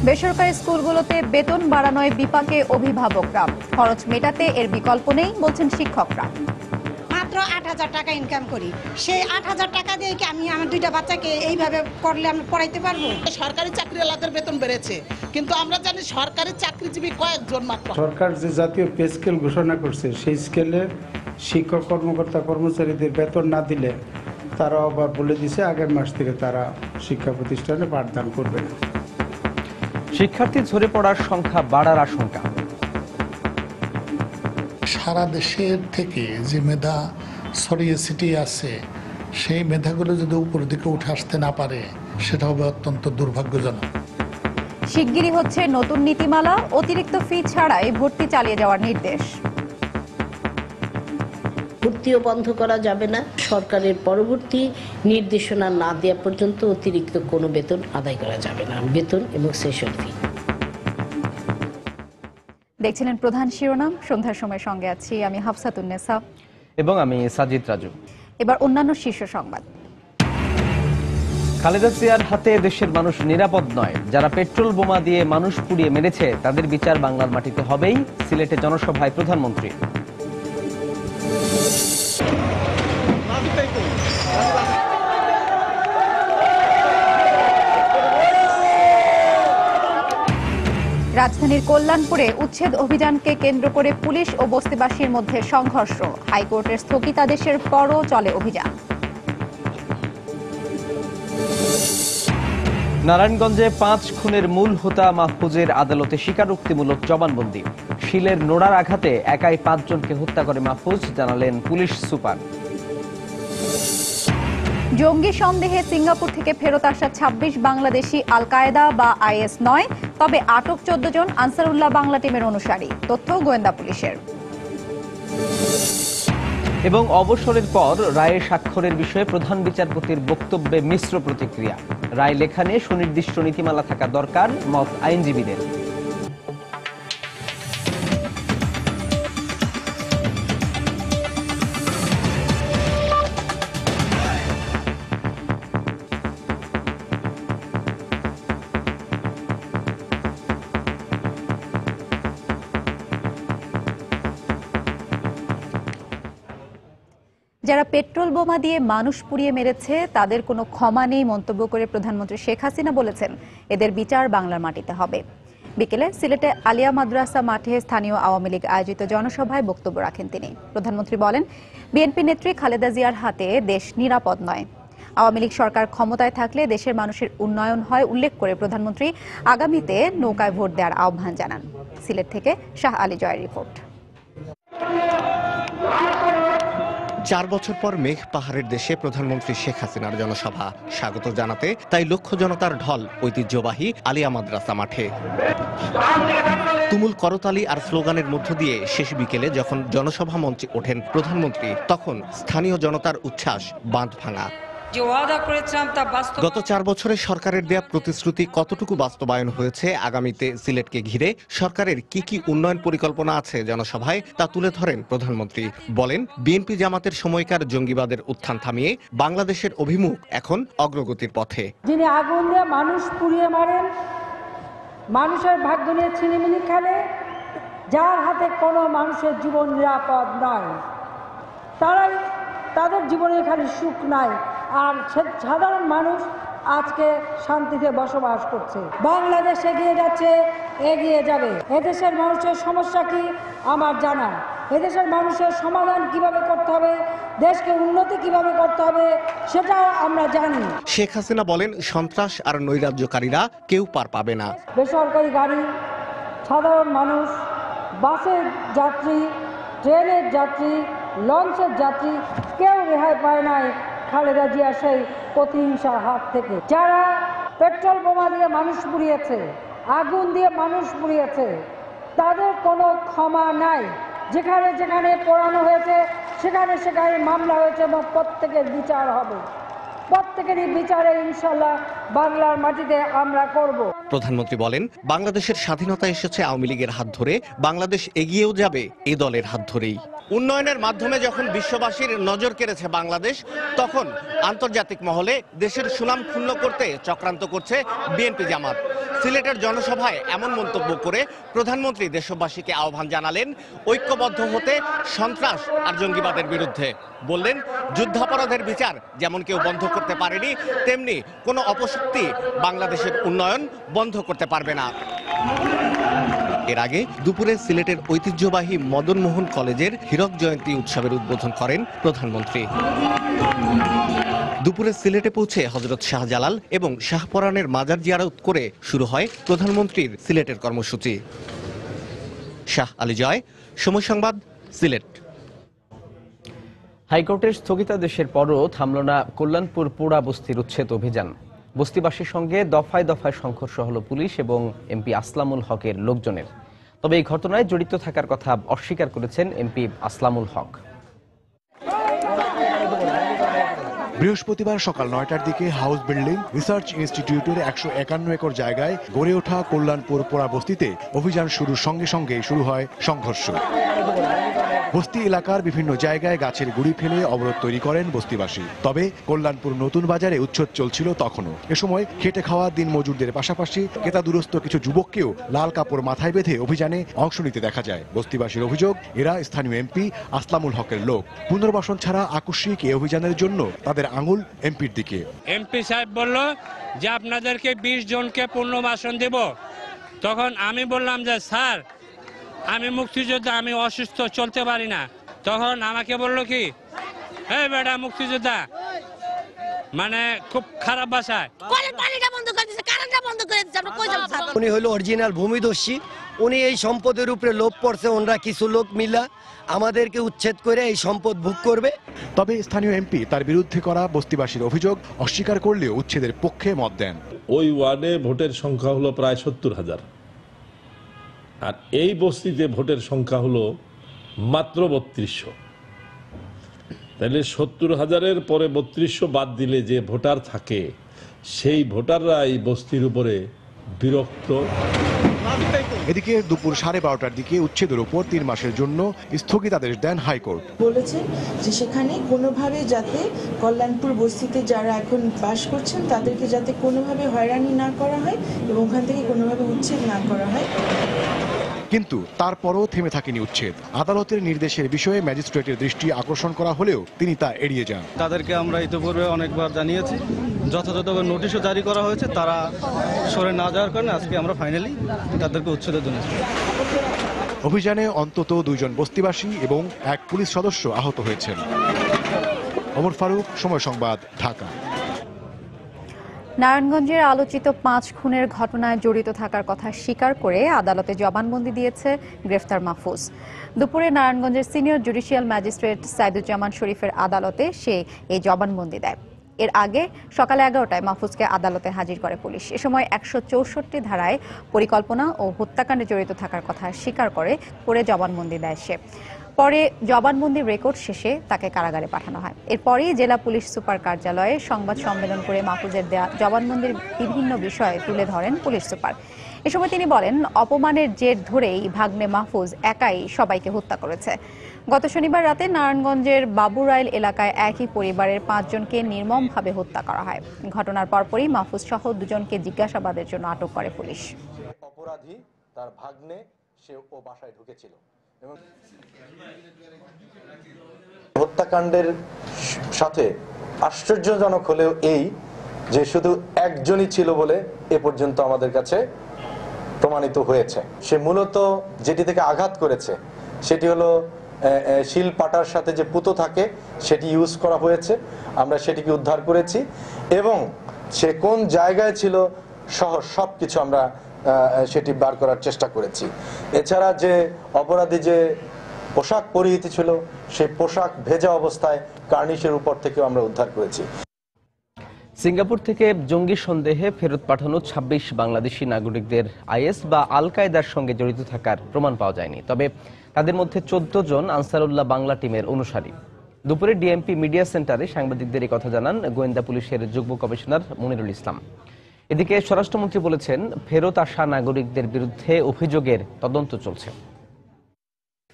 বেসরকারি স্কুলগুলোতে বেতন বাড়ানোয় বিপাকে অভিভাবকরা। খরচ মেটাতে এর বিকল্প নেই বলছেন শিক্ষকরা। মাত্র ৮,০০০ টাকা ইনকাম করি, সেই ৮,০০০ টাকা দিয়ে কি আমি আমার দুইটা বাচ্চাকে এইভাবে করলে আমি পড়াইতে পারবো? সরকারি চাকরিওয়ালাদের বেতন বেড়েছে, কিন্তু আমরা জানি সরকারি চাকরিজীবী কয়েকজন মাত্র। সরকার যে জাতীয় পে স্কেল ঘোষণা করছে সেই স্কেলে শিক্ষক কর্মকর্তা কর্মচারীদের বেতন না দিলে তারা আবার বলে দিছে আগের মাস থেকে তারা শিক্ষা প্রতিষ্ঠানে পাঠদান করবে না। শিক্ষার্থী ঝরে পড়ার সংখ্যা বাড়ার আশঙ্কা। সারা দেশের থেকে যে মেধা ছড়িয়ে ছিটিয়ে আছে সেই মেধাগুলো যদি উপর দিকে উঠে আসতে না পারে সেটা হবে অত্যন্ত দুর্ভাগ্যজনক। শিগগিরই হচ্ছে নতুন নীতিমালা, অতিরিক্ত ফি ছাড়াই ভর্তি চালিয়ে যাওয়ার নির্দেশ। ভর্তিও বন্ধ করা যাবে না, সরকারের পরবর্তী নির্দেশনা না দেওয়া পর্যন্ত অতিরিক্ত কোনো বেতন আদায় করা যাবে না, বেতন এবং সেশন ফি। দেখছিলেন প্রধান শিরোনাম। সন্ধ্যার সময় সঙ্গে আছি আমি হাফসাতুন্নেসা এবং আমি সাজিদ রাজু। এবার অন্যান্য শীর্ষ সংবাদ। খালেদা জিয়ার হাতে দেশের মানুষ নিরাপদ নয়, যারা পেট্রোল বোমা দিয়ে মানুষ পুড়িয়ে মেরেছে তাদের বিচার বাংলার মাটিতে হবেই, সিলেটে জনসভায় প্রধানমন্ত্রী। রাজধানীর কল্যাণপুরে উচ্ছেদ অভিযানকে কেন্দ্র করে পুলিশ ও বস্তিবাসীর মধ্যে সংঘর্ষ। হাইকোর্টের স্থগিতাদেশের পরও চলে অভিযান। নারায়ণগঞ্জে 5 খুনের মূল হোতা মাহফুজের আদালতে স্বীকারোক্তিমূলক জবানবন্দি। শিলের নোড়ার আঘাতে একাই 5 জনকে হত্যা করে মাহফুজ, জানালেন পুলিশ সুপার। জঙ্গি সন্দেহে সিঙ্গাপুর থেকে ফেরত আসা 26 বাংলাদেশি আল কায়েদা বা আইএস নয়, তবে আটক 14 জন আনসারুল্লাহ বাংলা টিমের অনুসারী, তথ্য গোয়েন্দা পুলিশের। এবং অবসরের পর রায়ে স্বাক্ষরের বিষয়ে প্রধান বিচারপতির বক্তব্যে মিশ্র প্রতিক্রিয়া। রায় লেখা নিয়ে সুনির্দিষ্ট নীতিমালা থাকা দরকার, মত আইনজীবীদের। যারা পেট্রোল বোমা দিয়ে মানুষ পুড়িয়ে মেরেছে তাদের কোনো ক্ষমা নেই মন্তব্য করে প্রধানমন্ত্রী শেখ হাসিনা বলেছেন এদের বিচার বাংলার মাটিতে হবে। বিকেলে সিলেটে আলিয়া মাদ্রাসা মাঠে স্থানীয় আওয়ামী লীগ আয়োজিত জনসভায় বক্তব্য রাখেন তিনি। প্রধানমন্ত্রী বলেন, বিএনপি নেত্রী খালেদা জিয়ার হাতে দেশ নিরাপদ নয়। আওয়ামী লীগ সরকার ক্ষমতায় থাকলে দেশের মানুষের উন্নয়ন হয় উল্লেখ করে প্রধানমন্ত্রী আগামীতে নৌকায় ভোট দেওয়ার আহ্বান জানান। সিলেট থেকে শাহ আলী জয়ের রিপোর্ট। 4 বছর পর মেঘ পাহাড়ের দেশে প্রধানমন্ত্রী শেখ হাসিনার জনসভা। স্বাগত জানাতে তাই লক্ষ জনতার ঢল ঐতিহ্যবাহী আলিয়া মাদ্রাসা মাঠে। তুমুল করতালি আর স্লোগানের মধ্য দিয়ে শেষ বিকেলে যখন জনসভা মঞ্চে ওঠেন প্রধানমন্ত্রী, তখন স্থানীয় জনতার উচ্ছ্বাস বাঁধ ভাঙা। গত 4 বছরে সরকারের দেয়া প্রতিশ্রুতি কতটুকু বাস্তবায়ন হয়েছে, আগামীতে সিলেটকে ঘিরে সরকারের কি কি উন্নয়ন পরিকল্পনা আছে জনসভায় তা তুলে ধরেন প্রধানমন্ত্রী। বলেন, বিএনপি জামাতের সময়কার জঙ্গিবাদের উত্থান থামিয়ে বাংলাদেশের অভিমুখ এখন অগ্রগতির পথে। যিনি আগুন দিয়ে মানুষ পুড়িয়ে মারেন, মানুষের ভাগ্য নিয়ে ছিনিমিনি খেলে, যার হাতে কোনো মানুষের জীবন নিরাপদ নয়, তাদের জীবনে খালি সুখ নাই, আর সাধারণ মানুষ আজকে শান্তিতে বসবাস করছে। বাংলাদেশ এগিয়ে যাচ্ছে, এগিয়ে যাবে। এদেশের মানুষের সমস্যা কি আমার জানা, এদেশের মানুষের সমাধান কিভাবে করতে হবে, দেশকে উন্নতি কিভাবে করতে হবে সেটাও আমরা জানি। শেখ হাসিনা বলেন, সন্ত্রাস আর নৈরাজ্যকারীরা কেউ পার পাবে না। বেসরকারি গাড়ি, সাধারণ মানুষ, বাসের যাত্রী, ট্রেনের যাত্রী, লঞ্চের যাত্রী, কেউ রেহাই পায় নাই খালেদা জিয়া সেই প্রতিহিংসার হাত থেকে। যারা পেট্রোল বোমা দিয়ে মানুষ পুড়িয়েছে, আগুন দিয়ে মানুষ পুড়িয়েছে, তাদের কোনো ক্ষমা নাই। যেখানে যেখানে পোড়ানো হয়েছে সেখানে সেখানে মামলা হয়েছে এবং প্রত্যেকের বিচার হবে। প্রত্যেকেরই বিচারে ইনশাল্লাহ বাংলার মাটিতে আমরা করব। প্রধানমন্ত্রী বলেন, বাংলাদেশের স্বাধীনতা এসেছে আওয়ামী লীগের হাত ধরে, বাংলাদেশ এগিয়েও যাবে এ দলের হাত ধরেই। উন্নয়নের মাধ্যমে যখন বিশ্ববাসীর নজর কেড়েছে বাংলাদেশ, তখন আন্তর্জাতিক মহলে দেশের সুনাম ক্ষুণ্ণ করতে চক্রান্ত করছে বিএনপি জামাত। সিলেটের জনসভায় এমন মন্তব্য করে প্রধানমন্ত্রী দেশবাসীকে আহ্বান জানালেন ঐক্যবদ্ধ হতে সন্ত্রাস আর জঙ্গিবাদের বিরুদ্ধে। বললেন, যুদ্ধাপরাধের বিচার যেমন কেউ বন্ধ করতে পারেনি, তেমনি কোনো অপশক্তি বাংলাদেশের উন্নয়ন বন্ধ করতে পারবে না। এর আগে দুপুরে সিলেটের ঐতিহ্যবাহী মদন মোহন কলেজের হীরক জয়ন্তী উৎসবের উদ্বোধন করেন প্রধানমন্ত্রী। দুপুরে সিলেটে পৌঁছে হযরত শাহজালাল এবং শাহপরানের মাজার জিয়ারত করে শুরু হয় প্রধানমন্ত্রীর সিলেটের কর্মসূচি। শাহ আলী জয়, সময় সংবাদ, সিলেট। হাইকোর্টের স্থগিতাদেশের পরও থামল না কল্যাণপুর পোড়া বস্তির উচ্ছেদ অভিযান। বস্তিবাসীর সঙ্গে দফায় দফায় সংঘর্ষ হল পুলিশ এবং এমপি আসলামুল হকের লোকজনের। তবে এই ঘটনায় জড়িত থাকার কথা অস্বীকার করেছেন এমপি আসলামুল হক। বৃহস্পতিবার সকাল ৯টার দিকে হাউস বিল্ডিং রিসার্চ ইনস্টিটিউটের ১৫১ একর জায়গায় গড়ে ওঠা কল্যাণপুর পোড়া বস্তিতে অভিযান শুরুর সঙ্গে সঙ্গে শুরু হয় সংঘর্ষ। বস্তি এলাকার বিভিন্ন জায়গায় গাছের গুড়ি ফেলে অবরোধ তৈরি করেন বস্তিবাসী। তবে কল্যাণপুর নতুন বাজারে উচ্ছেদ চলছিল তখনও। এ সময় খেটে খাওয়া দিন মজুরদের পাশাপাশি ক্রেতাদুরস্ত কিছু যুবককেও লাল কাপড় মাথায় বেঁধে অভিযানে অংশ নিতে দেখা যায়। বস্তিবাসীর অভিযোগ, এরা স্থানীয় এমপি আসলামুল হকের লোক। পুনর্বাসন ছাড়া আকস্মিক এই অভিযানের জন্য তাদের আঙুল এমপির দিকে। এমপি সাহেব বলল যে আপনাদেরকে 20 জনকে পুনর্বাসন দেব। তখন আমি বললাম যে স্যার, আমি মুক্তিযোদ্ধা, আমি অসুস্থ, চলতে পারি না। তখন আমাকে বললো কি, এই বেটা মুক্তিযোদ্ধা, মানে খুব খারাপ ভাষায়। উনি হলো অরিজিনাল ভূমিদস্যী। উনি এই সম্পদের উপরে লোভ পড়ছে, ওনারা কিছু লোক মিলা আমাদেরকে উচ্ছেদ করে এই সম্পদ ভোগ করবে। তবে স্থানীয় এমপি তার বিরুদ্ধে করা বস্তিবাসীর অভিযোগ অস্বীকার করলেও উচ্ছেদের পক্ষে মত দেন। ওই ওয়ার্ডে ভোটের সংখ্যা হলো প্রায় 70,000, আর এই বস্তিতে ভোটের সংখ্যা হলো মাত্র 3200। তাহলে 70,000-এর পরে 3200 বাদ দিলে যে ভোটার থাকে, সেই ভোটাররা এই বস্তির উপরে বিরক্ত। এদিকে দুপুর 12:30টার দিকে উচ্ছেদের উপর 3 মাসের জন্য স্থগিতাদেশ দেন হাইকোর্ট। বলেছে যে সেখানে কোনোভাবে যাতে কল্যাণপুর বস্তিতে যারা এখন বাস করছেন তাদেরকে যাতে কোনোভাবে হয়রানি না করা হয় এবং ওখান থেকে কোনোভাবে উচ্ছেদ না করা হয়। কিন্তু তারপরও থেমে থাকেনি উচ্ছেদ। আদালতের নির্দেশের বিষয়ে ম্যাজিস্ট্রেটের দৃষ্টি আকর্ষণ করা হলেও তিনি তা এড়িয়ে যান। তাদেরকে আমরা ইতিপূর্বে অনেকবার জানিয়েছি, যথাযথভাবে নোটিশও জারি করা হয়েছে, তারা সরে না যাওয়ার কারণে আজকে আমরা ফাইনালি তাদেরকে উচ্ছেদের জন্য। অভিযানে অন্তত 2 জন বস্তিবাসী এবং 1 পুলিশ সদস্য আহত হয়েছেন। ওমর ফারুক, সময় সংবাদ, ঢাকা। নারায়ণগঞ্জের আলোচিত 5 খুনের ঘটনায় জড়িত থাকার কথা স্বীকার করে আদালতে জবানবন্দি দিয়েছে গ্রেফতার মাহফুজ। দুপুরে নারায়ণগঞ্জের সিনিয়র জুডিশিয়াল ম্যাজিস্ট্রেট সাইদুজ্জামান শরীফের আদালতে সে এই জবানবন্দি দেয়। এর আগে সকাল 11টায় মাহফুজকে আদালতে হাজির করে পুলিশ। এ সময় 164 ধারায় পরিকল্পনা ও হত্যাকাণ্ডে জড়িত থাকার কথা স্বীকার করে জবানবন্দি দেয় সে। পরে জবানবন্দির রেকর্ড শেষে তাকে কারাগারে পাঠানো হয়। এরপরই জেলা পুলিশ সুপার কার্যালয়ে সংবাদ সম্মেলন করে মাহফুজের দেয়া জবানবন্দির বিভিন্ন বিষয় তুলে ধরেন পুলিশ সুপার। এ সময় তিনি বলেন, অপমানের জের ধরেই ভাগ্নে মাহফুজ একাই সবাইকে হত্যা করেছে। গত শনিবার রাতে নারায়ণগঞ্জের বাবুরাইল এলাকায় একই পরিবারের 5 জনকে নির্মমভাবে হত্যা করা হয়। ঘটনার পরপরই মাহফুজ সহ 2 জনকে জিজ্ঞাসাবাদের জন্য আটক করে পুলিশ। অপরাধী তার ভাগ্নে, সে ও বাসায় ঢুকেছিল এবং হত্যাকাণ্ডের সাথে আশ্চর্যজনক হলেও এই যে শুধু একজনই ছিল বলে এ পর্যন্ত আমাদের কাছে প্রমাণিত হয়েছে। সে মূলত যেটি থেকে আঘাত করেছে সেটি হলো শিল পাটার সাথে যে পুতো থাকে সেটি ইউজ করা হয়েছে, আমরা সেটিকে উদ্ধার করেছি এবং সে কোন জায়গায় ছিল সহ সবকিছু আমরা সেটি বার করার চেষ্টা করেছি। এছাড়া যে অপরাধী যে পোশাক পরিহিত ছিল সেই পোশাক ভেজা অবস্থায় কার্নিশের উপর থেকেও আমরা উদ্ধার করেছি। সিঙ্গাপুর থেকে জঙ্গি সন্দেহে ফেরত পাঠানো 26 বাংলাদেশি নাগরিকদের আইএস বা আল কায়দার সঙ্গে জড়িত থাকার প্রমাণ পাওয়া যায়নি। তবে তাদের মধ্যে 14 জন আনসারুল্লাহ বাংলা টিমের অনুসারী। দুপুরে ডিএমপি মিডিয়া সেন্টারে সাংবাদিকদের এই কথা জানান গোয়েন্দা পুলিশের যুগ্ম কমিশনার মনিরুল ইসলাম। এদিকে স্বরাষ্ট্রমন্ত্রী বলেছেন, ফেরত আসা নাগরিকদের বিরুদ্ধে অভিযোগের তদন্ত চলছে।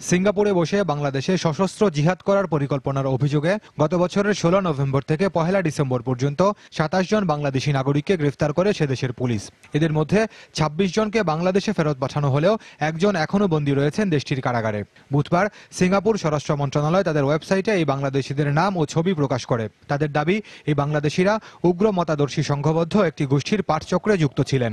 সিঙ্গাপুরে বসে বাংলাদেশে সশস্ত্র জিহাদ করার পরিকল্পনার অভিযোগে গত বছরের 16 নভেম্বর থেকে 1 ডিসেম্বর পর্যন্ত 27 জন বাংলাদেশি নাগরিককে গ্রেফতার করে সেদেশের পুলিশ। এদের মধ্যে 26 জনকে বাংলাদেশে ফেরত পাঠানো হলেও একজন এখনও বন্দী রয়েছেন দেশটির কারাগারে। বুধবার সিঙ্গাপুর স্বরাষ্ট্র মন্ত্রণালয় তাদের ওয়েবসাইটে এই বাংলাদেশিদের নাম ও ছবি প্রকাশ করে। তাদের দাবি, এই বাংলাদেশিরা উগ্র মতাদর্শী সংঘবদ্ধ একটি গোষ্ঠীর পাঠচক্রে যুক্ত ছিলেন।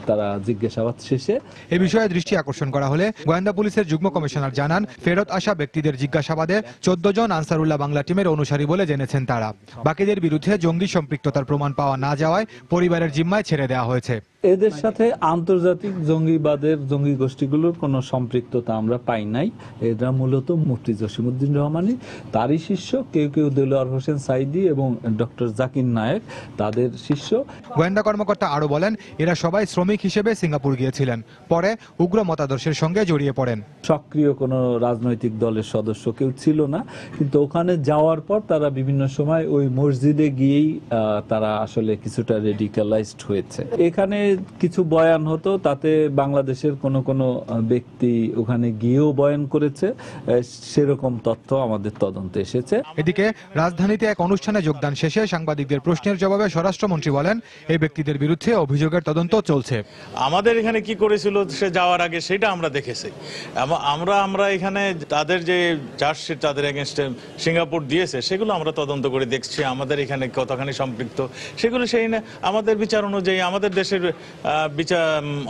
তারা জিজ্ঞাসাবাদ শেষে এ বিষয়ে দৃষ্টি আকর্ষণ করা হলে গোয়েন্দা পুলিশের যুগ্ম কমিশনার জানান, ফেরত আসা ব্যক্তিদের জিজ্ঞাসাবাদে 14 জন আনসারুল্লাহ বাংলা টিমের অনুসারী বলে জেনেছেন তারা। বাকিদের বিরুদ্ধে জঙ্গি সম্পৃক্ততার প্রমাণ পাওয়া না যাওয়ায় পরিবারের জিম্মায় ছেড়ে দেওয়া হয়েছে। এদের সাথে আন্তর্জাতিক জঙ্গিবাদের জঙ্গি গোষ্ঠীগুলোর কোনো সম্পৃক্ততা আমরা পাই নাই। এরা মূলত মুফতি জসিমউদ্দিন রহমানী, তারই শিষ্য, কেউ কেউ দেলোয়ার হোসেন সাইদি এবং ডক্টর জাকির নায়েক তাদের শিষ্য। গোয়েন্দা কর্মকর্তা আরো বলেন, এরা সবাই শ্রমিক হিসেবে সিঙ্গাপুর গিয়েছিলেন, পরে উগ্র মতাদর্শের সঙ্গে জড়িয়ে পড়েন। সক্রিয় কোনো রাজনৈতিক দলের সদস্য কেউ ছিল না, কিন্তু ওখানে যাওয়ার পর তারা বিভিন্ন সময় ওই মসজিদে গিয়েই তারা আসলে কিছুটা রেডিকালাইজড হয়েছে। এখানে কিছু বয়ান হতো, তাতে বাংলাদেশের কোনো কোনো ব্যক্তি ওখানে গিয়েও বয়ান করেছে, সেরকম তথ্য আমাদের তদন্তে এসেছে। এদিকে রাজধানীতে এক অনুষ্ঠানে যোগদান শেষে সাংবাদিকদের প্রশ্নের জবাবে স্বরাষ্ট্রমন্ত্রী বলেন, এই ব্যক্তিদের বিরুদ্ধে অভিযোগের তদন্ত চলছে। আমাদের এখানে কি করেছিল সে যাওয়ার আগে সেটা আমরা দেখেছি। আমরা এখানে তাদের যে চার্জশিট তাদের এগেনস্টে সিঙ্গাপুর দিয়েছে সেগুলো আমরা তদন্ত করে দেখছি, আমাদের এখানে কতখানি সম্পৃক্ত সেগুলো সেই না আমাদের বিচার অনুযায়ী, আমাদের দেশের বিচার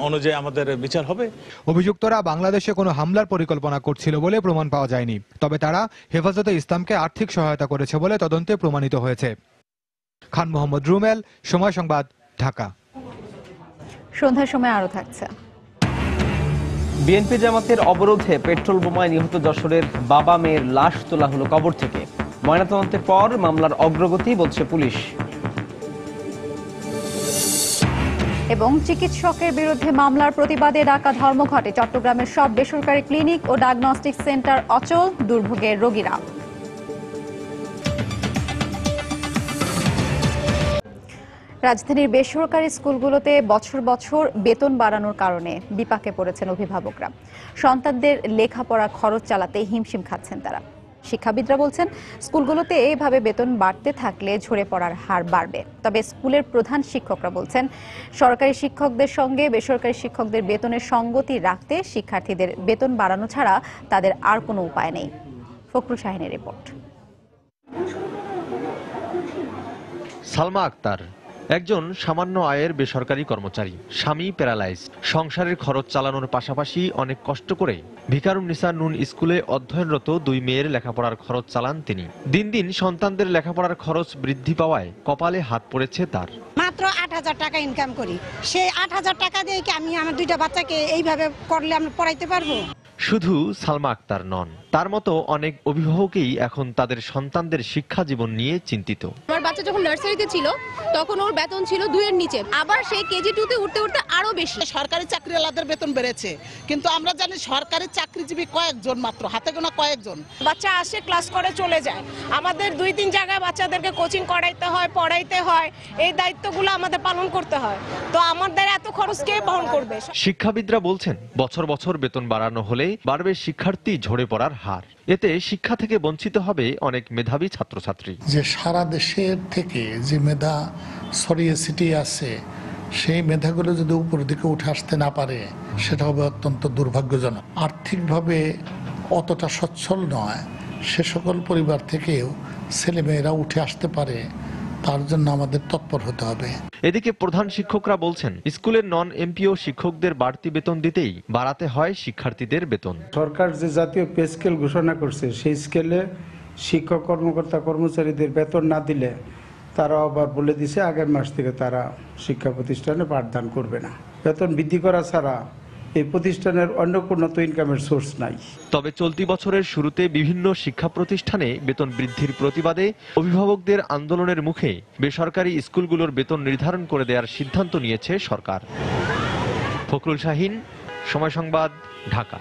অনুযায়ী আমাদের বিচার হবে। অভিযুক্তরা বাংলাদেশে কোনো হামলার পরিকল্পনা করছিল বলে প্রমাণ পাওয়া যায়নি, তবে তারা হেফাজতে ইসলামকে আর্থিক সহায়তা করেছে বলে তদন্তে প্রমাণিত হয়েছে। খান মোহাম্মদ রুমেল, সময় সংবাদ, ঢাকা। সন্ধ্যার সময় আরো থাকছে। বিএনপি জামাতের অবরোধে পেট্রোল বোমায় নিহত যশোরের বাবা মেয়ের লাশ তোলা হলো কবর থেকে। ময়নাতদন্তের পর মামলার অগ্রগতি বলছে পুলিশ। এবং চিকিৎসকের বিরুদ্ধে মামলার প্রতিবাদে ডাকা ধর্মঘটে চট্টগ্রামের সব বেসরকারি ক্লিনিক ও ডায়াগনস্টিক সেন্টার অচল, দুর্ভোগের রোগীরা। রাজধানীর বেসরকারি স্কুলগুলোতে বছর বছর বেতন বাড়ানোর কারণে বিপাকে পড়েছেন অভিভাবকরা। সন্তানদের লেখাপড়া খরচ চালাতে হিমশিম খাচ্ছেন তারা। শিক্ষাবিদরা বলছেন, স্কুলগুলোতে এইভাবে বেতন বাড়তে থাকলে ঝরে পড়ার হার বাড়বে। তবে স্কুলের প্রধান শিক্ষকরা বলছেন, সরকারি শিক্ষকদের সঙ্গে বেসরকারি শিক্ষকদের বেতনের সঙ্গতি রাখতে শিক্ষার্থীদের বেতন বাড়ানো ছাড়া তাদের আর কোনো উপায় নেই। ফখরুল শাহিনের রিপোর্ট। সালমা আক্তার একজন সামান্য আয়ের বেসরকারি কর্মচারী, স্বামী প্যারালাইজড। সংসারের খরচ চালানোর পাশাপাশি অনেক কষ্ট করে ভিকারুন্নিসা নুন স্কুলে অধ্যয়নরত 2 মেয়ের লেখাপড়ার খরচ চালান তিনি। দিন দিন সন্তানদের লেখাপড়ার খরচ বৃদ্ধি পাওয়ায় কপালে হাত পড়েছে তার। মাত্র 8,000 টাকা ইনকাম করি, সেই 8,000 টাকা দিয়ে কি আমি আমার 2টা বাচ্চাকে এইভাবে করলে আমি পড়াইতে পারবো? শুধু সালমা আক্তার নন, তার মতো অনেক অভিভাবকই এখন তাদের সন্তানদের শিক্ষা জীবন নিয়ে চিন্তিত। আমার বাচ্চা যখন নার্সারিতে ছিল তখন ওর বেতন ছিল 2 এর নিচে, আবার সেই কেজি 2 তে উঠতে উঠতে আরো বেশি। সরকারি চাকরিওয়ালাদের বেতন বেড়েছে, কিন্তু আমরা জানি সরকারি চাকরিজীবী কয়েকজন, মাত্র হাতে গোনা কয়েকজন। বাচ্চা আসে, ক্লাস করে চলে যায়। আমাদের 2-3 জায়গায় বাচ্চাদেরকে কোচিং করাইতে হয়, পড়াইতে হয়, এই দায়িত্বগুলো আমাদের পালন করতে হয়। তো আমাদের এত খরচ কে বহন করবে? শিক্ষাবিদরা বলছেন, বছর বছর বেতন বাড়ানো হলে বাড়বে শিক্ষার্থী ঝরে পড়ার হার। এতে শিক্ষা থেকে বঞ্চিত হবে অনেক মেধাবী ছাত্রছাত্রী। যে সারা দেশের থেকে যে মেধা ছড়িয়ে ছিটিয়ে আছে, সেই মেধাগুলো যদি উপরের দিকে উঠে আসতে না পারে, সেটা হবে অত্যন্ত দুর্ভাগ্যজনক। আর্থিকভাবে অতটা সচ্ছল নয় সে সকল পরিবার থেকেও ছেলেমেয়েরা উঠে আসতে পারে, তার জন্য আমাদের তৎপর হতে হবে। এদিকে প্রধান শিক্ষকরা বলছেন, স্কুলের নন এমপিও শিক্ষকদের বাড়তি বেতন দিতেই বাড়াতে হয় শিক্ষার্থীদের বেতন। সরকার যে জাতীয় পে স্কেল ঘোষণা করছে, সেই স্কেলে শিক্ষক কর্মকর্তা কর্মচারীদের বেতন না দিলে তারা আবার বলে দিছে আগের মাস থেকে তারা শিক্ষা প্রতিষ্ঠানে পাঠদান করবে না। বেতন বৃদ্ধি করা ছাড়া এই প্রতিষ্ঠানের অন্য কোনো তো ইনকামের সোর্স নাই। তবে চলতি বছরের শুরুতে বিভিন্ন শিক্ষা প্রতিষ্ঠানে বেতন বৃদ্ধির প্রতিবাদে অভিভাবকদের আন্দোলনের মুখে বেসরকারি স্কুলগুলোর বেতন নির্ধারণ করে দেওয়ার সিদ্ধান্ত নিয়েছে সরকার। ফখরুল শাহিন, সময় সংবাদ, ঢাকা।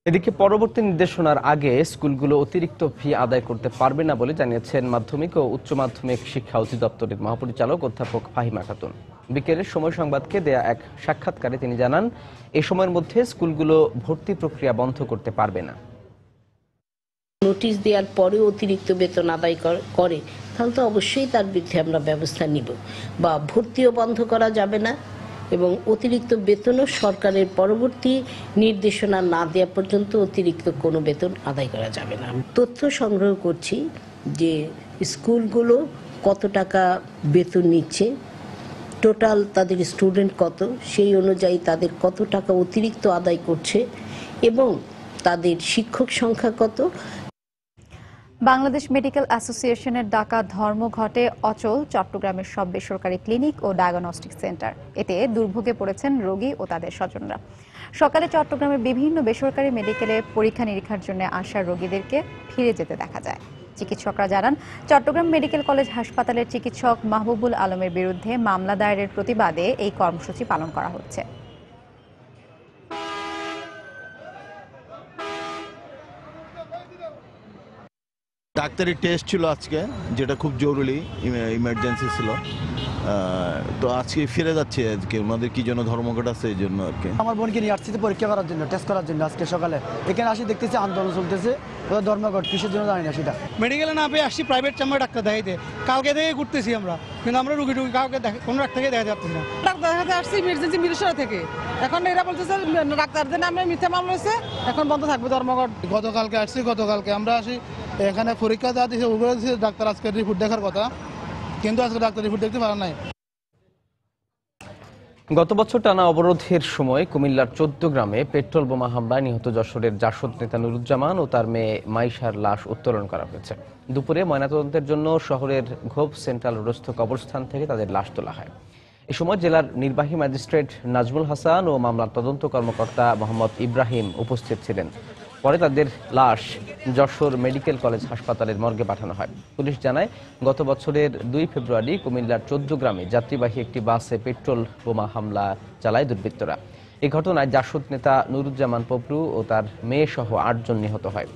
এদিকে পরবর্তী নির্দেশনার আগে স্কুলগুলো অতিরিক্ত ফি আদায় করতে পারবে না বলে জানিয়েছেন মাধ্যমিক ও উচ্চ মাধ্যমিক শিক্ষা অধিদপ্তরের মহাপরিচালক অধ্যাপক ফাহিমা খাতুন। বিকেলের সময় সংবাদকে দেয়া এক সাক্ষাৎকারে তিনি জানান, এই সময়ের মধ্যে স্কুলগুলো ভর্তি প্রক্রিয়া বন্ধ করতে পারবে না। নোটিশ দেওয়ার পরেও অতিরিক্ত বেতন আদায় করে তাহলে তো অবশ্যই তার বিরুদ্ধে আমরা ব্যবস্থা নিব, বা ভর্তিও বন্ধ করা যাবে না এবং অতিরিক্ত বেতনও সরকারের পরবর্তী নির্দেশনা না দেওয়া পর্যন্ত অতিরিক্ত কোনো বেতন আদায় করা যাবে না। তথ্য সংগ্রহ করছি যে স্কুলগুলো কত টাকা বেতন নিচ্ছে, টোটাল তাদের স্টুডেন্ট কত, সেই অনুযায়ী তাদের কত টাকা অতিরিক্ত আদায় করছে এবং তাদের শিক্ষক সংখ্যা কত। বাংলাদেশ মেডিকেল অ্যাসোসিয়েশনের ডাকা ধর্মঘটে অচল চট্টগ্রামের সব বেসরকারি ক্লিনিক ও ডায়াগনস্টিক সেন্টার। এতে দুর্ভোগে পড়েছেন রোগী ও তাদের স্বজনরা। সকালে চট্টগ্রামের বিভিন্ন বেসরকারি মেডিকেলে পরীক্ষা নিরীক্ষার জন্য আসা রোগীদেরকে ফিরে যেতে দেখা যায়। চিকিৎসকরা জানান, চট্টগ্রাম মেডিকেল কলেজ হাসপাতালের চিকিৎসক মাহবুবুল আলমের বিরুদ্ধে মামলা দায়েরের প্রতিবাদে এই কর্মসূচি পালন করা হচ্ছে। ডাক্তারি টেস্ট ছিল আজকে, যেটা খুব জরুরি, ইমার্জেন্সি ছিল। তো আজকে ফিরে যাচ্ছে। আজকে ওনাদের কি জন্য ধর্মঘট আছে এই জন্য আর কি। আমার বোনকে নিয়ে আসছে পরীক্ষা করার জন্য, টেস্ট করার জন্য। আজকে সকালে এখানে আসি দেখতেছি আন্দোলন চলতেছে, ওদের ধর্মঘট কিসের জন্য জানি না সেটা। মেডিকেলে না পেয়ে আসছি প্রাইভেট চেম্বার ডাক্তার দেখাইতে, কালকে থেকে ঘুরতেছি আমরা, কিন্তু আমরা রুগী কাউকে কোনো ডাক্তারকে দেখা যাচ্ছে না। ডাক্তার দেখাতে আসছি ইমার্জেন্সি মিরসরা থেকে, এখন এরা বলতেছে ডাক্তারদের নামে মিথ্যা মামলা হয়েছে, এখন বন্ধ থাকবে ধর্মঘট। গতকালকে আসছি, গতকালকে আমরা আসি এখানে পরীক্ষা দেওয়া দিয়েছে, ওগুলো ডাক্তার আজকে রিপোর্ট দেখার কথা, কিন্তু আজকে ডাক্তার রিপোর্ট দেখতে পারা নাই। গত বছর টানা অবরোধের সময় কুমিল্লার 14 গ্রামে পেট্রোল বোমা হামলায় নিহত যশোরের জাসদ নেতা নুরুজ্জামান ও তার মেয়ে মাইশার লাশ উত্তোলন করা হয়েছে। দুপুরে ময়নাতদন্তের জন্য শহরের ঘোপ সেন্ট্রাল রোডস্থ কবরস্থান থেকে তাদের লাশ তোলা হয়। এ সময় জেলার নির্বাহী ম্যাজিস্ট্রেট নাজমুল হাসান ও মামলার তদন্ত কর্মকর্তা মোহাম্মদ ইব্রাহিম উপস্থিত ছিলেন। পরে তাদের লাশ যশোর মেডিকেল কলেজ হাসপাতালের মর্গে পাঠানো হয়। পুলিশ জানায়, গত বছরের 2 ফেব্রুয়ারি কুমিল্লার 14 গ্রামে যাত্রীবাহী একটি বাসে পেট্রোল বোমা হামলা চালায় দুর্বৃত্তরা। এই ঘটনায় জাসদ নেতা নুরুজ্জামান পপরু ও তার মেয়ে সহ 8 জন নিহত হয়।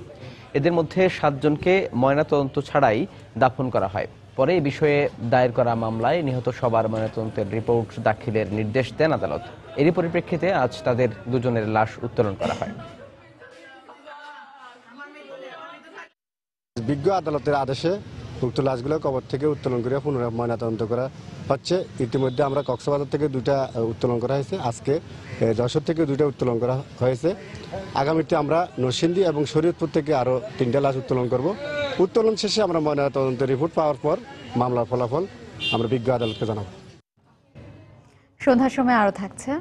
এদের মধ্যে 7 জনকে ময়নাতদন্ত ছাড়াই দাফন করা হয়। পরে এই বিষয়ে দায়ের করা মামলায় নিহত সবার ময়নাতদন্তের রিপোর্ট দাখিলের নির্দেশ দেন আদালত। এরই পরিপ্রেক্ষিতে আজ তাদের 2 জনের লাশ উত্তোলন করা হয়। বিজ্ঞ আদালতের আদেশে উক্ত লাশগুলো কবর থেকে উত্তোলন করে পুনরায় ময়নাতদন্ত করা হচ্ছে। ইতিমধ্যে আমরা কক্সবাজার থেকে 2টা উত্তোলন করা হয়েছে, আজকে যশোর থেকে 2টা উত্তোলন করা হয়েছে। আগামীতে আমরা নরসিংদী এবং শরীয়তপুর থেকে আরও 3টা লাশ উত্তোলন করব। উত্তোলন শেষে আমরা ময়নাতদন্তের রিপোর্ট পাওয়ার পর মামলার ফলাফল আমরা বিজ্ঞ আদালতকে জানাব। সন্ধ্যার সময় আরও থাকছে।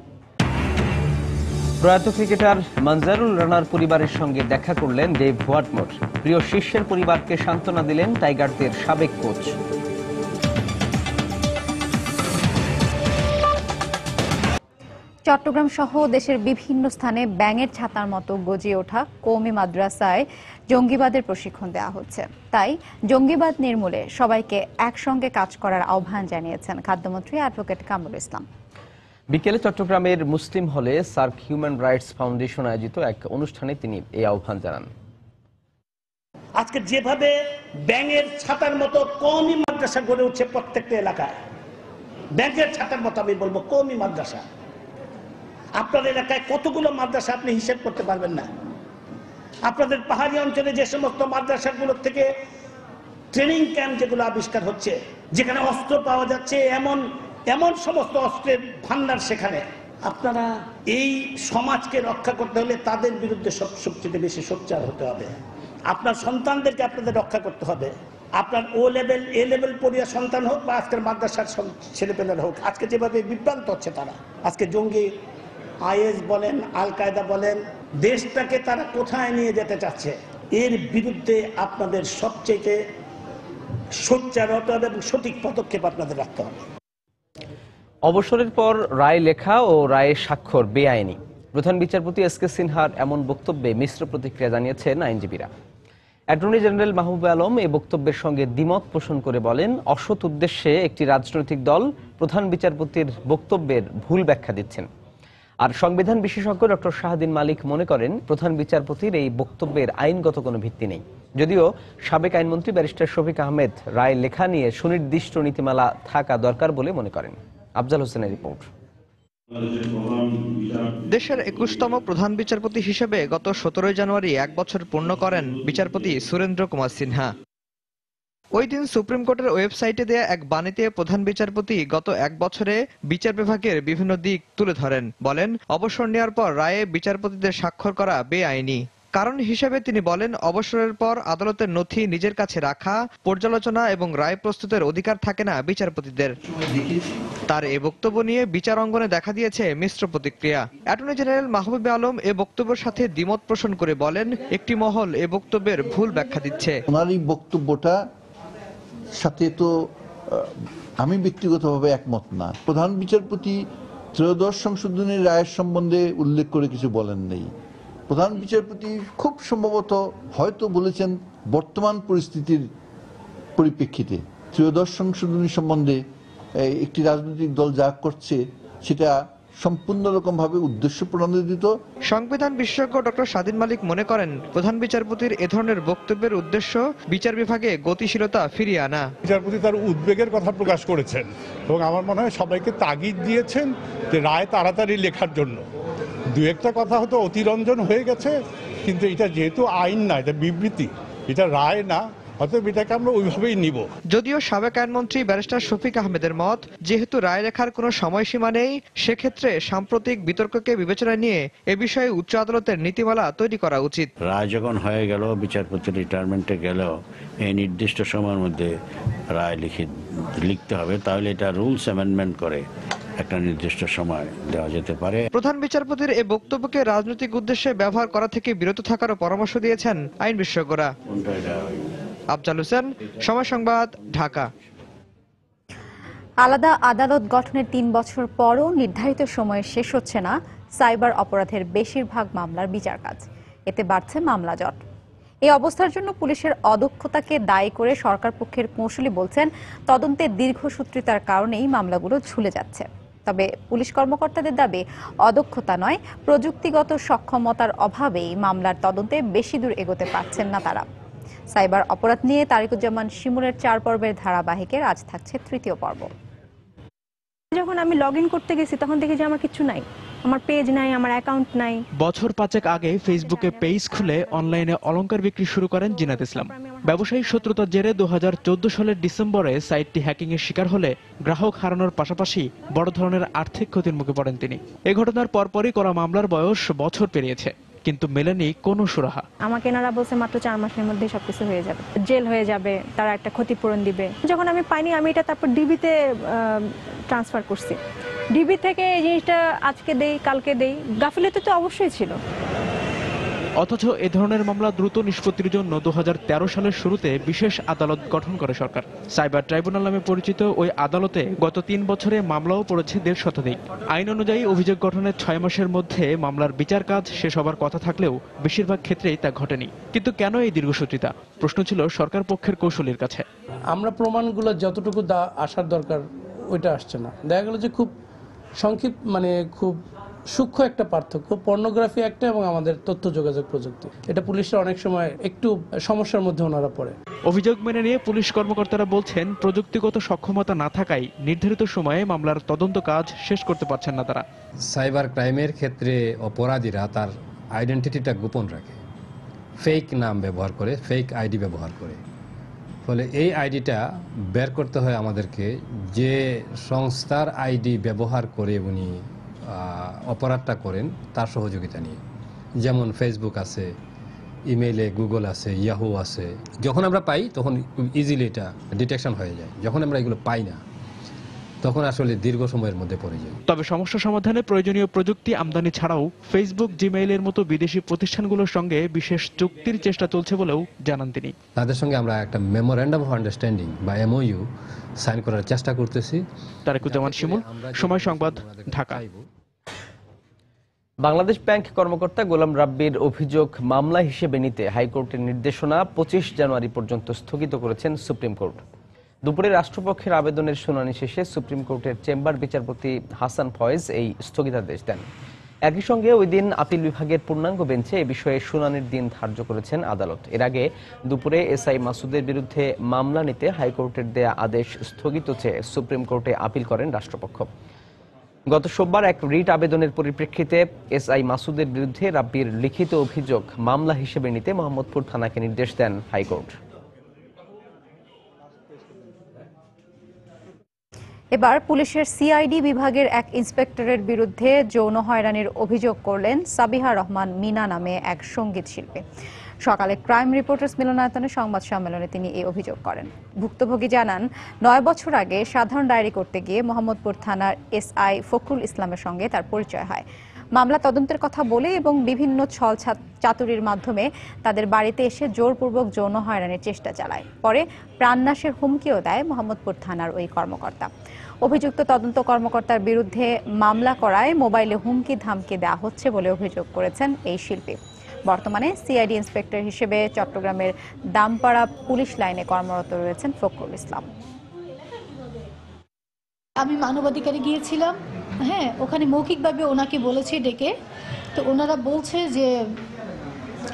প্রয়াত ক্রিকেটার মঞ্জারুল রানার পরিবারের সঙ্গে দেখা করলেন ডেভ হোয়াটমোর। প্রিয় শিষ্যের পরিবারকে সান্ত্বনা দিলেন টাইগারদের সাবেক কোচ। চট্টগ্রাম সহ দেশের বিভিন্ন স্থানে ব্যাঙের ছাতার মতো গজিয়ে ওঠা কওমি মাদ্রাসায় জঙ্গিবাদের প্রশিক্ষণ দেওয়া হচ্ছে। তাই জঙ্গিবাদ নির্মূলে সবাইকে একসঙ্গে কাজ করার আহ্বান জানিয়েছেন খাদ্যমন্ত্রী অ্যাডভোকেট কামরুল ইসলাম। বিকেলে চট্টগ্রামের মুসলিম হলে সার্ক হিউম্যান রাইটস ফাউন্ডেশন আয়োজিত এক অনুষ্ঠানে তিনি এই আহ্বান জানান। আজকে যেভাবে ব্যাঙের ছাতার মতো কওমি মাদ্রাসা গড়ে উঠছে প্রত্যেকটা এলাকায়, ব্যাঙের ছাতার মতো আমি বলবো কওমি মাদ্রাসা। আপনার এলাকায় কতগুলো মাদ্রাসা আপনি হিসেব করতে পারবেন না। আপনাদের পাহাড়ি অঞ্চলে যে সমস্ত মাদ্রাসাগুলোর থেকে ট্রেনিং ক্যাম্প যেগুলো আবিষ্কার হচ্ছে, যেখানে অস্ত্র পাওয়া যাচ্ছে, এমন সমস্ত অস্ত্রের ভান্ডার সেখানে। আপনারা এই সমাজকে রক্ষা করতে হলে তাদের বিরুদ্ধে সবচেয়ে বেশি সোচ্চার হতে হবে। আপনার সন্তানদেরকে আপনাদের রক্ষা করতে হবে। আপনার এ লেভেল পড়িয়া সন্তান হোক বা আজকের মাদ্রাসার ছেলেপেলেরা হোক, আজকে যেভাবে বিভ্রান্ত হচ্ছে তারা, আজকে জঙ্গি আইএস বলেন, আল কায়দা বলেন, দেশটাকে তারা কোথায় নিয়ে যেতে চাচ্ছে, এর বিরুদ্ধে আপনাদের সবচেয়ে সোচ্চার হতে হবে এবং সঠিক পদক্ষেপ আপনাদের রাখতে হবে। অবসরের পর রায় লেখা ও রায়ে স্বাক্ষর বেআইনি। প্রধান বিচারপতি এসকে সিনহার এমন বক্তব্যে মিশ্র প্রতিক্রিয়া জানিয়েছেন আইনজীবীরা। অ্যাটর্নি জেনারেল মাহবুব আলম এই বক্তব্যের সঙ্গে দ্বিমত পোষণ করে বলেন, অসৎ উদ্দেশ্যে একটি রাজনৈতিক দল প্রধান বিচারপতির বক্তব্যের ভুল ব্যাখ্যা দিচ্ছেন। আর সংবিধান বিশেষজ্ঞ ডক্টর শাহদিন মালিক মনে করেন প্রধান বিচারপতির এই বক্তব্যের আইনগত কোনো ভিত্তি নেই। যদিও সাবেক আইনমন্ত্রী ব্যারিস্টার শফিক আহমেদ রায় লেখা নিয়ে সুনির্দিষ্ট নীতিমালা থাকা দরকার বলে মনে করেন। আফজাল হোসেনের রিপোর্ট। দেশের ২১তম প্রধান বিচারপতি হিসেবে গত ১৭ জানুয়ারি ১ বছর পূর্ণ করেন বিচারপতি সুরেন্দ্র কুমার সিনহা। ওই দিন সুপ্রিম কোর্টের ওয়েবসাইটে দেয়া এক বাণীতে প্রধান বিচারপতি গত ১ বছরে বিচার বিভাগের বিভিন্ন দিক তুলে ধরেন। বলেন, অবসর নেওয়ার পর রায়ে বিচারপতিদের স্বাক্ষর করা বেআইনি। কারণ হিসেবে তিনি বলেন, অবসরের পর আদালতের নথি নিজের কাছে রাখা, পর্যালোচনা এবং রায় প্রস্তুতের অধিকার থাকে না বিচারপতিদের। তার এ বক্তব্য নিয়ে বিচার অঙ্গনে দেখা দিয়েছে মিশ্র প্রতিক্রিয়া। অ্যাটর্নি জেনারেল মাহবুবে আলম এ বক্তব্যের সাথে দ্বিমত পোষণ করে বলেন, একটি মহল এ বক্তব্যের ভুল ব্যাখ্যা দিচ্ছে। ওনার এই বক্তব্যটা সাথে তো আমি ব্যক্তিগতভাবে একমত না। প্রধান বিচারপতি ত্রয়োদশ সংশোধনী রায়ের সম্বন্ধে উল্লেখ করে কিছু বলেন নেই। প্রধান বিচারপতি খুব সম্ভবত হয়তো বলেছেন বর্তমান পরিস্থিতির পরিপ্রেক্ষিতে ত্রয়োদশ সংশোধনী সম্বন্ধে একটি রাজনৈতিক দল যা করছে সেটা সম্পূর্ণ রকম ভাবে উদ্দেশ্য প্রণোদিত। সংবিধান বিশেষজ্ঞ ডক্টর শাহদিন মালিক মনে করেন, প্রধান বিচারপতির এ ধরনের বক্তব্যের উদ্দেশ্য বিচার বিভাগে গতিশীলতা ফিরিয়ে আনা। বিচারপতি তার উদ্বেগের কথা প্রকাশ করেছেন এবং আমার মনে হয় সবাইকে তাগিদ দিয়েছেন যে রায় তাড়াতাড়ি লেখার জন্য। দু একটা কথা হয়তো অতিরঞ্জন হয়ে গেছে, কিন্তু এটা যেহেতু আইন না, এটা বিবৃতি, এটা রায় না, অতএব এটাকে আমরা ওইভাবেই নিব। যদিও সাবেক আইনমন্ত্রী ব্যারিস্টার শফিক আহমেদের মত, যেহেতু রায় লেখার কোনো সময়সীমা নেই, সেক্ষেত্রে সাম্প্রতিক বিতর্ককে বিবেচনায় নিয়ে এ বিষয়ে উচ্চ আদালতের নীতিমালা তৈরি করা উচিত। রায় যখন হয়ে গেল, বিচারপতি রিটায়ারমেন্টে গেলেও এই নির্দিষ্ট সময়ের মধ্যে রায় লিখতে হবে, তাহলে এটা রুলস অ্যামেন্ডমেন্ট করে একটা নির্দিষ্ট সময় দেওয়া যেতে পারে। প্রধান বিচারপতির এই বক্তব্যকে রাজনৈতিক উদ্দেশ্যে ব্যবহার করা থেকে বিরত থাকারও পরামর্শ দিয়েছেন আইন বিশেষজ্ঞরা। আফজাল হোসেন, সময় সংবাদ, ঢাকা। আলাদা আদালত গঠনের ৩ বছর পরও নির্ধারিত সময়ে শেষ হচ্ছে না সাইবার অপরাধের বেশিরভাগ মামলার বিচার কাজ। এতে বাড়ছে মামলা জট। এই অবস্থার জন্য পুলিশের অদক্ষতাকে দায়ী করে সরকার পক্ষের কৌঁসুলি বলছেন, তদন্তের দীর্ঘসূত্রিতার কারণেই মামলাগুলো ঝুলে যাচ্ছে। তবে পুলিশ কর্মকর্তাদের দাবি, অদক্ষতা নয়, প্রযুক্তিগত সক্ষমতার অভাবেই মামলার তদন্তে বেশি দূর এগোতে পারছেন না তারা। সাইবার অপরাধ নিয়ে তারিকুজ্জামান শিমুলের ৪ পর্বের ধারাবাহিকের আজ থাকছে ৩য় পর্ব। যখন আমি লগ ইন করতে গেছি তখন দেখি যে আমার কিছু নাই, আমার পেজ নাই, আমার অ্যাকাউন্ট নাই। বছর ৫ আগে ফেসবুকে পেজ খুলে অনলাইনে অলংকার বিক্রি শুরু করেন জিনাত ইসলাম। ব্যবসায়িক শত্রুতার জেরে ২০১৪ সালের ডিসেম্বরে সাইটটি হ্যাকিং এর শিকার হলে গ্রাহক হারানোর পাশাপাশি বড় ধরনের আর্থিক ক্ষতির মুখে পড়েন তিনি। এই ঘটনার পরপরই করা মামলার বয়স বছর পেরিয়েছে, কিন্তু মেলেনি কোনো সুরাহা। আমাকে এনারা বলছে মাত্র ৪ মাসের মধ্যে সবকিছু হয়ে যাবে, জেল হয়ে যাবে, তারা একটা ক্ষতিপূরণ দিবে। যখন আমি পাইনি, আমি এটা তারপর ডিবিতে ট্রান্সফার করছি। ডিবি থেকে এই জিনিসটা আজকে দেই, কালকে দেই, গাফিলতি তো অবশ্যই ছিল। অথচ এ ধরনের মামলা দ্রুত নিষ্পত্তির জন্য ২০১৩ সালের শুরুতে বিশেষ আদালত গঠন করে সরকার। সাইবার ট্রাইব্যুনাল নামে পরিচিত ওই আদালতে গত ৩ বছরে মামলাও পড়েছে ১৫০ শতাধিক। আইন অনুযায়ী অভিযোগ গঠনের ৬ মাসের মধ্যে মামলার বিচার কাজ শেষ হবার কথা থাকলেও বেশিরভাগ ক্ষেত্রেই তা ঘটেনি। কিন্তু কেন এই দীর্ঘসূত্রিতা? প্রশ্ন ছিল সরকার পক্ষের কৌশলীর কাছে। আমরা প্রমাণগুলো যতটুকু আসার দরকার ওইটা আসছে না। দেখা গেল যে খুব সংক্ষিপ্ত, খুব সূক্ষ্ম একটা পার্থক্য পর্নোগ্রাফি একটা এবং আমাদের তথ্য যোগাযোগ প্রযুক্তি, এটা পুলিশের অনেক সময় একটু সমস্যার মধ্যে ওনারা পড়ে। অভিযোগ মেনে নিয়ে পুলিশ কর্মকর্তারা বলছেন, প্রযুক্তিগত সক্ষমতা না থাকায় নির্ধারিত সময়ে মামলার তদন্ত কাজ শেষ করতে পারছেন না তারা। সাইবার ক্রাইমের ক্ষেত্রে অপরাধীরা তার আইডেন্টিটিটা গোপন রাখে, ফেক নাম ব্যবহার করে, ফেক আইডি ব্যবহার করে। ফলে এই আইডিটা বের করতে হয় আমাদেরকে, যে সংস্থার আইডি ব্যবহার করে উনি অপরাধটা করেন তার সহযোগিতা নিয়ে। যেমন ফেসবুক আছে, ইমেইলে গুগল আছে, ইয়াহু আছে। যখন আমরা পাই তখন ইজিলি এটা ডিটেকশন হয়ে যায়। যখন আমরা এগুলো পাই না তখন আসলে দীর্ঘ সময়ের মধ্যে পড়ে যায়। তবে সমস্যা সমাধানে প্রয়োজনীয় প্রযুক্তি আমদানি ছাড়াও ফেসবুক, জিমেইলের মতো বিদেশি প্রতিষ্ঠানগুলোর সঙ্গে বিশেষ চুক্তির চেষ্টা চলছে বলেও জানান তিনি। তাদের সঙ্গে আমরা একটা মেমোরেন্ডাম অফ আন্ডারস্ট্যান্ডিং বা এমওইউ সাইন করার চেষ্টা করতেছি। তারিকুজ্জামান শিমুল, সময় সংবাদ, ঢাকা। বাংলাদেশ ব্যাংক কর্মকর্তা গোলাম রাব্বির অভিযোগ মামলা হিসেবে নিতে হাইকোর্টের নির্দেশনা ২৫ জানুয়ারি পর্যন্ত স্থগিত করেছেন সুপ্রিম কোর্ট। দুপুরে রাষ্ট্রপক্ষের আবেদনের শুনানি শেষে সুপ্রিম কোর্টের চেম্বার বিচারপতি হাসান ফয়েজ এই স্থগিতাদেশ দেন। একই সঙ্গে ওই দিন আপিল বিভাগের পূর্ণাঙ্গ বেঞ্চে এ বিষয়ে শুনানির দিন ধার্য করেছেন আদালত। এর আগে দুপুরে এসআই মাসুদের বিরুদ্ধে মামলা নিতে হাইকোর্টের দেয়া আদেশ স্থগিত চেয়ে সুপ্রিম কোর্টে আপিল করেন রাষ্ট্রপক্ষ। গত সোমবার এক রিট আবেদনের পরিপ্রেক্ষিতে এসআই মাসুদের বিরুদ্ধে রাব্বির লিখিত অভিযোগ মামলা হিসেবে নিতে মোহাম্মদপুর থানাকে নির্দেশ দেন হাইকোর্ট। এবার পুলিশের সিআইডি বিভাগের এক ইন্সপেক্টরের বিরুদ্ধে যৌন হয়রানির অভিযোগ করলেন সাবিহা রহমান মিনা নামে এক সঙ্গীত শিল্পী। সকালে ক্রাইম রিপোর্টার্স মিলনায়তনে সংবাদ সম্মেলনে তিনি এই অভিযোগ করেন। ভুক্তভোগী জানান 9 বছর আগে সাধারণ ডায়েরি করতে গিয়ে মোহাম্মদপুর থানার এসআই ফখরুল ইসলামের সঙ্গে তার পরিচয় হয়। মামলা তদন্তের কথা বলে এবং বিভিন্ন ছল চাতুরির মাধ্যমে তাদের বাড়িতে এসে জোরপূর্বক যৌন হয়রানির চেষ্টা চালায়। পরে প্রাণনাশের হুমকিও দেয় মোহাম্মদপুর থানার ওই কর্মকর্তা। অভিযুক্ত তদন্ত কর্মকর্তার বিরুদ্ধে মামলা করায় মোবাইলে হুমকি ধামকি দেওয়া হচ্ছে বলে অভিযোগ করেছেন এই শিল্পী। বর্তমানে সিআইডি ইন্সপেক্টর হিসেবে চট্টগ্রামের দামপাড়া পুলিশ লাইনে কর্মরত রয়েছেন ফখরুল ইসলাম। আমি মানবাধিকারে গিয়েছিলাম, হ্যাঁ, ওখানে মৌখিকভাবে ওনাকে বলেছে ডেকে, তো ওনারা বলছে যে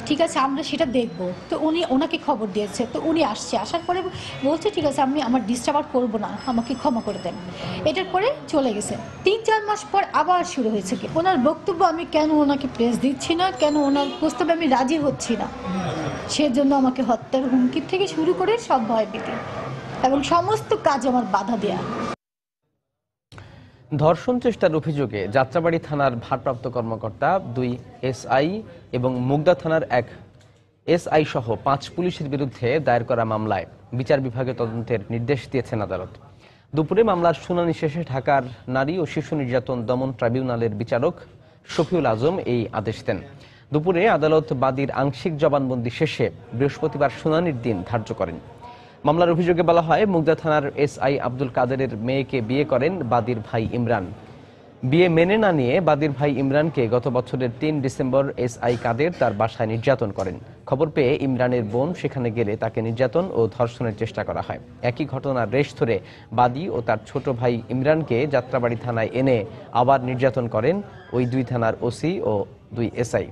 ঠিক আছে আমরা সেটা দেখব। তো উনি ওনাকে খবর দিয়েছে, তো উনি আসছে, আসার পরে বলছে ঠিক আছে আমি আমার ডিস্টার্ব আর করবো না, আমাকে ক্ষমা করে দেন। এটার পরে চলে গেছে। 3-4 মাস পর আবার শুরু হয়েছে কি ওনার বক্তব্য, আমি কেন ওনাকে প্রেস দিচ্ছি না, কেন ওনার প্রস্তাবে আমি রাজি হচ্ছি না, সেজন্য আমাকে হত্যার হুমকি থেকে শুরু করে সব ভয়ভীতি এবং সমস্ত কাজ আমার বাধা দেয়া। ধর্ষণ চেষ্টার অভিযোগে যাত্রাবাড়ী থানার ভারপ্রাপ্ত কর্মকর্তা 2 এসআই এবং মুগদা থানার 1 এসআই সহ 5 পুলিশের বিরুদ্ধে দায়ের করা মামলায় বিচার বিভাগে তদন্তের নির্দেশ দিয়েছেন আদালত। দুপুরে মামলার শুনানি শেষে ঢাকার নারী ও শিশু নির্যাতন দমন ট্রাইব্যুনালের বিচারক শফিউল আজম এই আদেশ দেন। দুপুরে আদালত বাদীর আংশিক জবানবন্দি শেষে বৃহস্পতিবার শুনানির দিন ধার্য করেন। মামলার অভিযোগে বলা হয়, মুগদা থানার এসআই আব্দুল কাদেরের মেয়েকে বিয়ে করেন বাদীর ভাই ইমরান। বিয়ে মেনে না নিয়ে বাদীর ভাই ইমরানকে গত বছরের 3 ডিসেম্বর এসআই কাদের তার বাসায় নির্যাতন করেন। খবর পেয়ে ইমরানের বোন সেখানে গেলে তাকে নির্যাতন ও ধর্ষণের চেষ্টা করা হয়। একই ঘটনার রেশ ধরে বাদী ও তার ছোট ভাই ইমরানকে যাত্রাবাড়ী থানায় এনে আবার নির্যাতন করেন ওই 2 থানার ওসি ও 2 এসআই।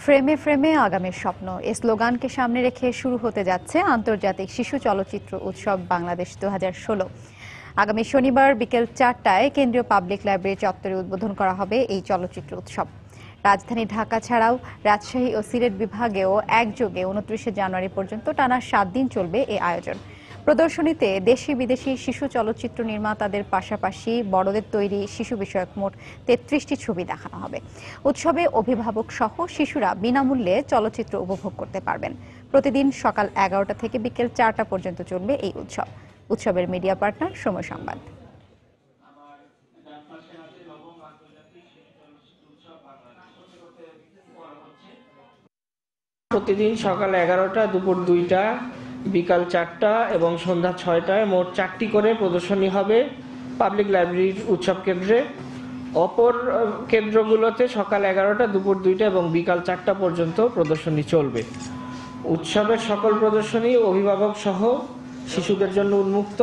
ফ্রেমে ফ্রেমে আগামীর স্বপ্ন এই স্লোগানকে সামনে রেখে শুরু হতে যাচ্ছে আন্তর্জাতিক শিশু চলচ্চিত্র উৎসব বাংলাদেশ 2016। আগামী শনিবার বিকেল 4টায় কেন্দ্রীয় পাবলিক লাইব্রেরি চত্বরে উদ্বোধন করা হবে এই চলচ্চিত্র উৎসব। রাজধানী ঢাকা ছাড়াও রাজশাহী ও সিলেট বিভাগেও একযোগে 29 জানুয়ারি পর্যন্ত টানা 7 দিন চলবে এই আয়োজন। প্রদর্শনীতে দেশি বিদেশি শিশু চলচ্চিত্র নির্মাতাদের পাশাপাশি বড়দের তৈরি শিশু বিষয়ক মোট 33টি ছবি দেখানো হবে। উৎসবে অভিভাবক সহ শিশুরা বিনামূল্যে চলচ্চিত্র উপভোগ করতে পারবেন। প্রতিদিন সকাল 11টা থেকে বিকেল 4টা পর্যন্ত চলবে এই উৎসব। উৎসবের মিডিয়া পার্টনার সময় সংবাদ। প্রতিদিন সকাল 11টা, দুপুর 2টা, বিকাল 4টা এবং সন্ধ্যা 6টায় মোট 4টি করে প্রদর্শনী হবে পাবলিক লাইব্রেরির উৎসব কেন্দ্রে। অপর কেন্দ্রগুলোতে সকাল 11টা, দুপুর 2টা এবং বিকাল 4টা পর্যন্ত প্রদর্শনী চলবে। উৎসবের সকল প্রদর্শনী অভিভাবক সহ শিশুদের জন্য উন্মুক্ত।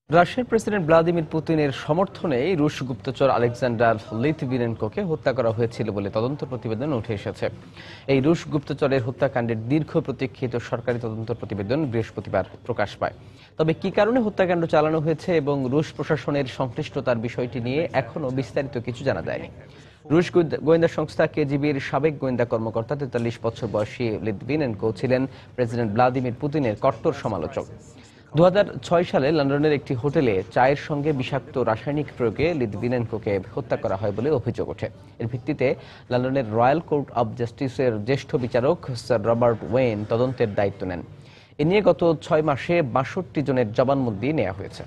রাশিয়ার প্রেসিডেন্ট ভ্লাদিমির পুতিনের সমর্থনে রুশ গুপ্তচর আলেকজান্ডার লিথভিনেনকোকে হত্যা করা হয়েছিল বলে তদন্ত প্রতিবেদন উঠে এসেছে। এই রুশ গুপ্তচরের হত্যাকাণ্ডের দীর্ঘ প্রতীক্ষিত সরকারি তদন্ত প্রতিবেদন বৃহস্পতিবার প্রকাশ পায়। তবে কি কারণে হত্যাকাণ্ড চালানো হয়েছে এবং রুশ প্রশাসনের সংশ্লিষ্টতার বিষয়টি নিয়ে এখনও বিস্তারিত কিছু জানা যায়নি। রুশ গোয়েন্দা সংস্থা কেজিবির সাবেক গোয়েন্দা কর্মকর্তা 43 বছর বয়সী লিথভিনেনকো ছিলেন প্রেসিডেন্ট ভ্লাদিমির পুতিনের কট্টর সমালোচক। 2006 সালে লন্ডনের একটি হোটেলে চায়ের সঙ্গে বিষাক্ত রাসায়নিক প্রয়োগে লিথভিনেনকোকে হত্যা করা হয় বলে অভিযোগ ওঠে। এর ভিত্তিতে লন্ডনের রয়্যাল কোর্ট অব জাস্টিসের জ্যেষ্ঠ বিচারক স্যার রবার্ট ওয়েন তদন্তের দায়িত্ব নেন। এ নিয়ে গত 6 মাসে 62 জনের জবানবন্দি নেওয়া হয়েছে।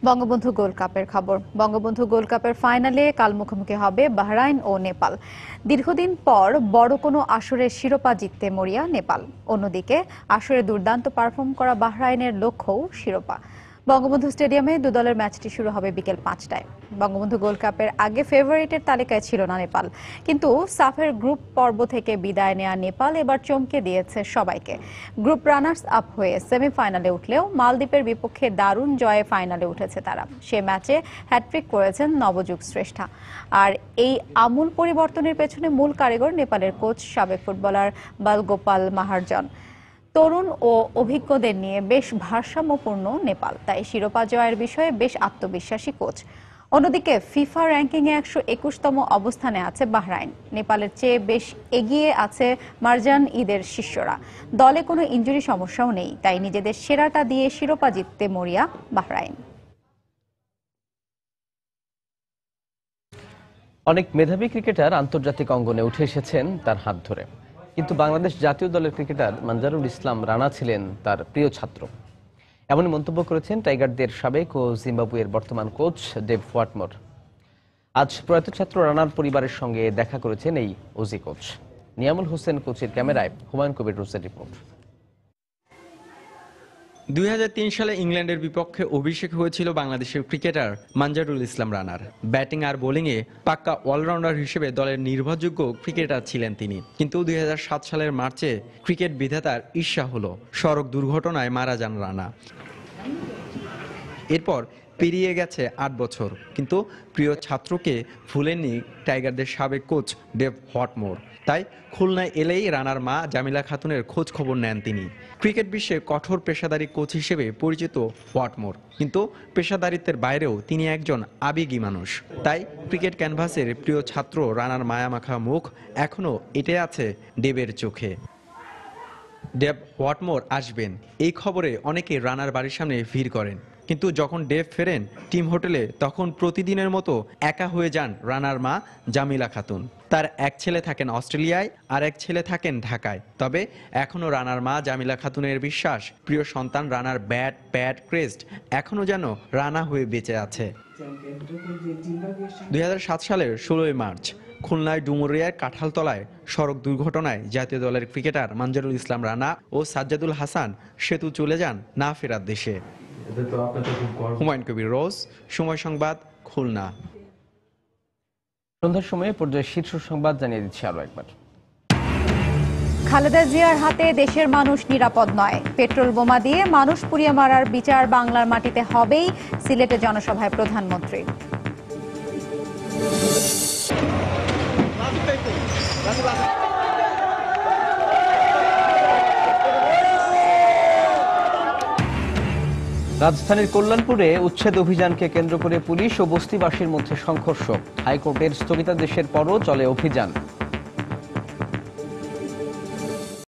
বঙ্গবন্ধু গোল্ড কাপের খবর। বঙ্গবন্ধু গোল্ড কাপের ফাইনালে কাল মুখোমুখি হবে বাহরাইন ও নেপাল। দীর্ঘদিন পর বড় কোনো আসরের শিরোপা জিততে মরিয়া নেপাল। অন্যদিকে আসরে দুর্দান্ত পারফর্ম করা বাহরাইনের লক্ষ্যও শিরোপা। বঙ্গবন্ধু স্টেডিয়ামে দু দলের ম্যাচটি শুরু হবে বিকেল 5টায়। বঙ্গবন্ধু গোল্ড কাপের আগে ফেভারিটের তালিকায় ছিল না নেপাল, কিন্তু সাফের গ্রুপ পর্ব থেকে বিদায় নেওয়া নেপাল এবার চমকে দিয়েছে সবাইকে। গ্রুপ রানার্স আপ হয়ে সেমিফাইনালে উঠলেও মালদ্বীপের বিপক্ষে দারুণ জয়ে ফাইনালে উঠেছে তারা। সে ম্যাচে হ্যাটট্রিক করেছেন নবযুগ শ্রেষ্ঠা। আর এই আমূল পরিবর্তনের পেছনে মূল কারিগর নেপালের কোচ সাবেক ফুটবলার বালগোপাল মাহারজন। তরুণ ও অভিজ্ঞদের নিয়ে বেশ ভারসাম্যপূর্ণ নেপাল, তাই শিরোপা জয়ের বিষয়ে বেশ আত্মবিশ্বাসী কোচ। অন্যদিকে ফিফা র্যাঙ্কিংয়ে 121তম অবস্থানে আছে বাহরাইন। নেপালের চেয়ে বেশ এগিয়ে আছে মারজান ঈদের শিষ্যরা। দলে কোনো ইনজুরি সমস্যাও নেই, তাই নিজেদের সেরাটা দিয়ে শিরোপা জিততে মরিয়া বাহরাইন। অনেক মেধাবী ক্রিকেটার আন্তর্জাতিক অঙ্গনে উঠে এসেছেন তার হাত ধরে, কিন্তু বাংলাদেশ জাতীয় দলের ক্রিকেটার মানজারুল ইসলাম রানা ছিলেন তার প্রিয় ছাত্র। এমনই মন্তব্য করেছেন টাইগারদের সাবেক ও জিম্বাবুয়ের বর্তমান কোচ ডেভ হোয়াটমোর। আজ প্রয়াত ছাত্র রানার পরিবারের সঙ্গে দেখা করেছেন এই ওজি কোচ। নিয়ামুল হোসেন কোচের ক্যামেরায় হুমায়ুন কবির রুজের রিপোর্ট। 2003 সালে ইংল্যান্ডের বিপক্ষে অভিষেক হয়েছিল বাংলাদেশের ক্রিকেটার মানজারুল ইসলাম রানার। ব্যাটিং আর বোলিংয়ে পাক্কা অলরাউন্ডার হিসেবে দলের নির্ভরযোগ্য ক্রিকেটার ছিলেন তিনি। কিন্তু 2007 সালের মার্চে ক্রিকেট বিধাতার ঈর্ষা হলো, সড়ক দুর্ঘটনায় মারা যান রানা। এরপর পেরিয়ে গেছে 8 বছর, কিন্তু প্রিয় ছাত্রকে ভুলেননি টাইগারদের সাবেক কোচ ডেভ হোয়াটমোর। তাই খুলনায় এলেই রানার মা জামিলা খাতুনের খোঁজ খবর নেন তিনি। ক্রিকেট বিশ্বে কঠোর পেশাদারী কোচ হিসেবে পরিচিত হোয়াটমোর, কিন্তু পেশাদারিত্বের বাইরেও তিনি একজন আবেগী মানুষ। তাই ক্রিকেট ক্যানভাসের প্রিয় ছাত্র রানার মায়ামাখা মুখ এখনও এঁটে আছে ডেভের চোখে। ডেভ হোয়াটমোর আসবেন এই খবরে অনেকে রানার বাড়ির সামনে ভিড় করেন, কিন্তু যখন ডেভ ফেরেন টিম হোটেলে, তখন প্রতিদিনের মতো একা হয়ে যান রানার মা জামিলা খাতুন। তার এক ছেলে থাকেন অস্ট্রেলিয়ায়, আর এক ছেলে থাকেন ঢাকায়। তবে এখনও রানার মা জামিলা খাতুনের বিশ্বাস, প্রিয় সন্তান রানার ব্যাট প্যাড ক্রেস্ট এখনও যেন রানা হয়ে বেঁচে আছে। 2007 সালের 16 মার্চ খুলনায় ডুমুরিয়ার কাঁঠালতলায় সড়ক দুর্ঘটনায় জাতীয় দলের ক্রিকেটার মানজারুল ইসলাম রানা ও সাজ্জাদুল হাসান সেতু চলে যান না ফেরার দেশে। হুমায়ুন কবির রোজ, সময় সংবাদ, খুলনা। সন্ধ্যার সময়ে পর্যায়ে শীর্ষ সংবাদ জানিয়ে দিচ্ছি আরো একবার। খালেদা জিয়ার হাতে দেশের মানুষ নিরাপদ নয়। পেট্রোল বোমা দিয়ে মানুষ পুড়িয়ে মারার বিচার বাংলার মাটিতে হবেই, সিলেটে জনসভায় প্রধানমন্ত্রী। রাজধানীর কল্যাণপুরে উচ্ছেদ অভিযানকে কেন্দ্র করে পুলিশ ও বস্তিবাসীর মধ্যে সংঘর্ষ। হাইকোর্টের স্থগিতাদেশের পরও চলে অভিযান।